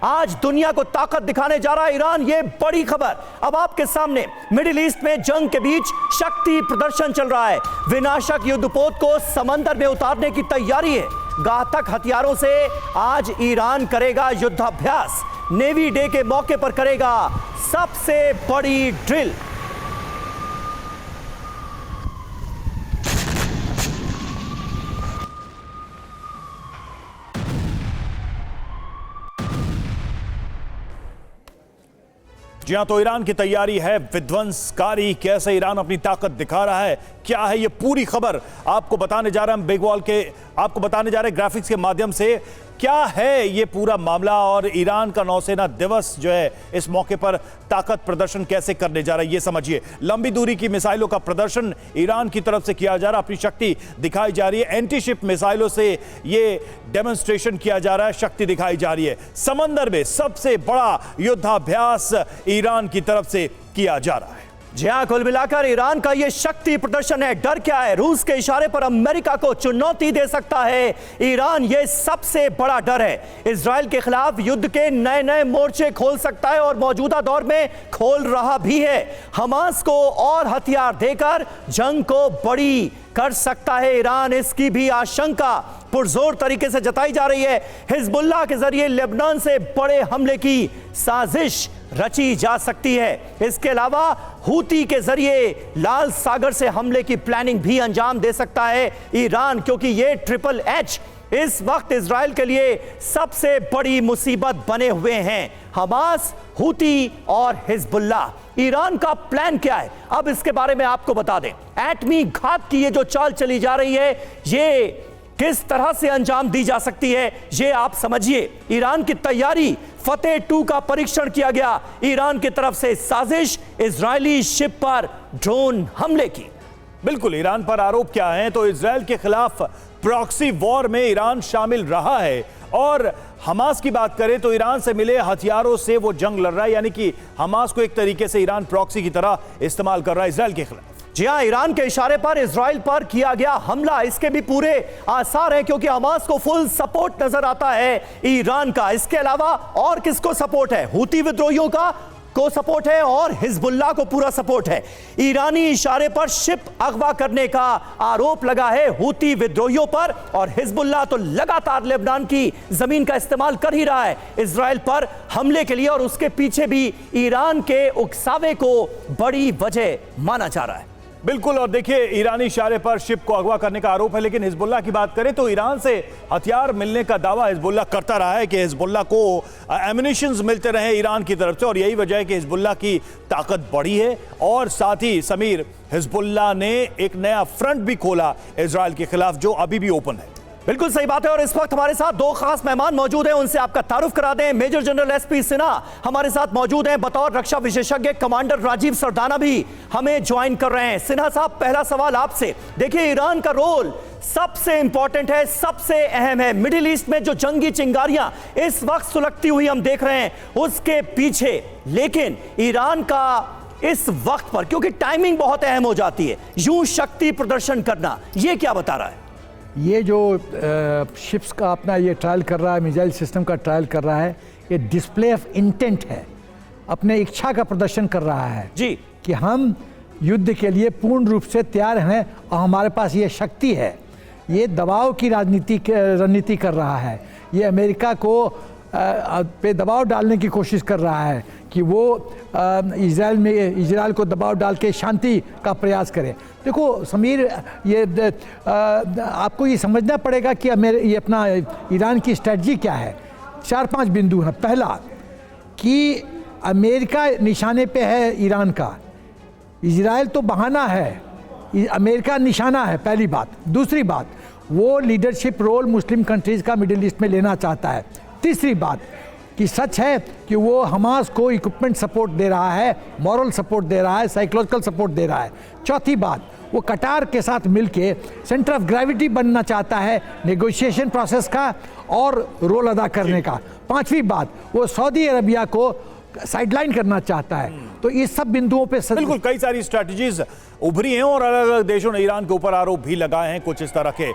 आज दुनिया को ताकत दिखाने जा रहा है ईरान। ये बड़ी खबर अब आपके सामने। मिडिल ईस्ट में जंग के बीच शक्ति प्रदर्शन चल रहा है। विनाशक युद्धपोत को समंदर में उतारने की तैयारी है। घातक हथियारों से आज ईरान करेगा युद्धाभ्यास। नेवी डे के मौके पर करेगा सबसे बड़ी ड्रिल। जी हां, तो ईरान की तैयारी है विध्वंसकारी। कैसे ईरान अपनी ताकत दिखा रहा है, क्या है ये पूरी खबर आपको बताने जा रहे हैं। बिग वॉल के आपको बताने जा रहे हैं ग्राफिक्स के माध्यम से क्या है ये पूरा मामला, और ईरान का नौसेना दिवस जो है इस मौके पर ताकत प्रदर्शन कैसे करने जा रहा है ये समझिए। लंबी दूरी की मिसाइलों का प्रदर्शन ईरान की तरफ से किया जा रहा है, अपनी शक्ति दिखाई जा रही है। एंटी शिप मिसाइलों से ये डेमोन्स्ट्रेशन किया जा रहा है, शक्ति दिखाई जा रही है। समंदर में सबसे बड़ा युद्धाभ्यास ईरान की तरफ से किया जा रहा है। जी हां, कुल मिलाकर ईरान का यह शक्ति प्रदर्शन है। डर क्या है? रूस के इशारे पर अमेरिका को चुनौती दे सकता है ईरान। यह सबसे बड़ा डर है। इजराइल के खिलाफ युद्ध के नए नए मोर्चे खोल सकता है और मौजूदा दौर में खोल रहा भी है। हमास को और हथियार देकर जंग को बड़ी कर सकता है ईरान, इसकी भी आशंका पुरजोर तरीके से जताई जा रही है। हिजबुल्लाह के जरिए लेबनान से बड़े हमले की साजिश रची जा सकती है। इसके अलावा हूती के जरिए लाल सागर से हमले की प्लानिंग भी अंजाम दे सकता है ईरान, क्योंकि ये ट्रिपल एच इस वक्त इजराइल के लिए सबसे बड़ी मुसीबत बने हुए हैं। हमास, हूती और हिजबुल्लाह। ईरान का प्लान क्या है, अब इसके बारे में आपको बता दें। एटमी घात की ये जो चाल चली जा रही है, ये किस तरह से अंजाम दी जा सकती है ये आप समझिए। ईरान की तैयारी, फतेह 2 का परीक्षण किया गया। ईरान की तरफ से साजिश, इजरायली शिप पर ड्रोन हमले की। बिल्कुल, ईरान पर आरोप क्या है तो इजराइल के खिलाफ प्रॉक्सी वॉर में ईरान शामिल रहा है, और हमास की बात करें तो ईरान से मिले हथियारों से वो जंग लड़ रहा है, यानी कि हमास को एक तरीके से ईरान प्रॉक्सी की तरह इस्तेमाल कर रहा है इजराइल के खिलाफ। जी हां, ईरान के इशारे पर इजराइल पर किया गया हमला, इसके भी पूरे आसार हैं, क्योंकि हमास को फुल सपोर्ट नजर आता है ईरान का। इसके अलावा और किसको सपोर्ट है? हूती विद्रोहियों को सपोर्ट है और हिजबुल्लाह को पूरा सपोर्ट है। ईरानी इशारे पर शिप अगवा करने का आरोप लगा है हूती विद्रोहियों पर, और हिजबुल्लाह तो लगातार लेबनान की जमीन का इस्तेमाल कर ही रहा है इजराइल पर हमले के लिए, और उसके पीछे भी ईरान के उकसावे को बड़ी वजह माना जा रहा है। बिल्कुल, और देखिए ईरानी इशारे पर शिप को अगवा करने का आरोप है, लेकिन हिजबुल्लाह की बात करें तो ईरान से हथियार मिलने का दावा हिजबुल्लाह करता रहा है कि हिजबुल्लाह को एम्युनिशंस मिलते रहे ईरान की तरफ से, और यही वजह है कि हिजबुल्लाह की ताकत बढ़ी है। और साथ ही समीर, हिजबुल्लाह ने एक नया फ्रंट भी खोला इजराइल के खिलाफ, जो अभी भी ओपन है। बिल्कुल सही बात है, और इस वक्त हमारे साथ दो खास मेहमान मौजूद हैं, उनसे आपका तारुफ करा दें। मेजर जनरल एसपी सिन्हा हमारे साथ मौजूद हैं, बतौर रक्षा विशेषज्ञ कमांडर राजीव सरदाना भी हमें ज्वाइन कर रहे हैं। सिन्हा साहब, पहला सवाल आपसे। देखिए, ईरान का रोल सबसे इंपॉर्टेंट है, सबसे अहम है। मिडिल ईस्ट में जो जंगी चिंगारियां इस वक्त सुलगती हुई हम देख रहे हैं उसके पीछे, लेकिन ईरान का इस वक्त पर, क्योंकि टाइमिंग बहुत अहम हो जाती है, यूं शक्ति प्रदर्शन करना, यह क्या बता रहा है? ये जो शिप्स का अपना ये ट्रायल कर रहा है, मिसाइल सिस्टम का ट्रायल कर रहा है, ये डिस्प्ले ऑफ इंटेंट है, अपने इच्छा का प्रदर्शन कर रहा है जी, कि हम युद्ध के लिए पूर्ण रूप से तैयार हैं और हमारे पास ये शक्ति है। ये दबाव की रणनीति कर रहा है। ये अमेरिका को पे दबाव डालने की कोशिश कर रहा है कि वो इजराइल को दबाव डाल के शांति का प्रयास करे। देखो समीर, ये आपको ये समझना पड़ेगा कि ये अपना ईरान की स्ट्रेटजी क्या है। 4-5 बिंदु हैं। पहला कि अमेरिका निशाने पे है ईरान का, इजराइल तो बहाना है, अमेरिका निशाना है, पहली बात। दूसरी बात, वो लीडरशिप रोल मुस्लिम कंट्रीज़ का मिडिल ईस्ट में लेना चाहता है। तीसरी बात कि सच है कि वो हमास को इक्विपमेंट सपोर्ट दे रहा है, मॉरल सपोर्ट दे रहा है, साइकोलॉजिकल सपोर्ट दे रहा है। चौथी बात, वो कटार के साथ मिलके सेंटर ऑफ ग्रेविटी बनना चाहता है नेगोशिएशन प्रोसेस का और रोल अदा करने का। पांचवी बात, वो सऊदी अरबिया को साइडलाइन करना चाहता है। तो इस सब बिंदुओं पे बिल्कुल कई सारी स्ट्रैटेजीज उभरी हैं और अलग अलग देशों ने ईरान के ऊपर आरोप भी लगाए हैं कुछ इस तरह के।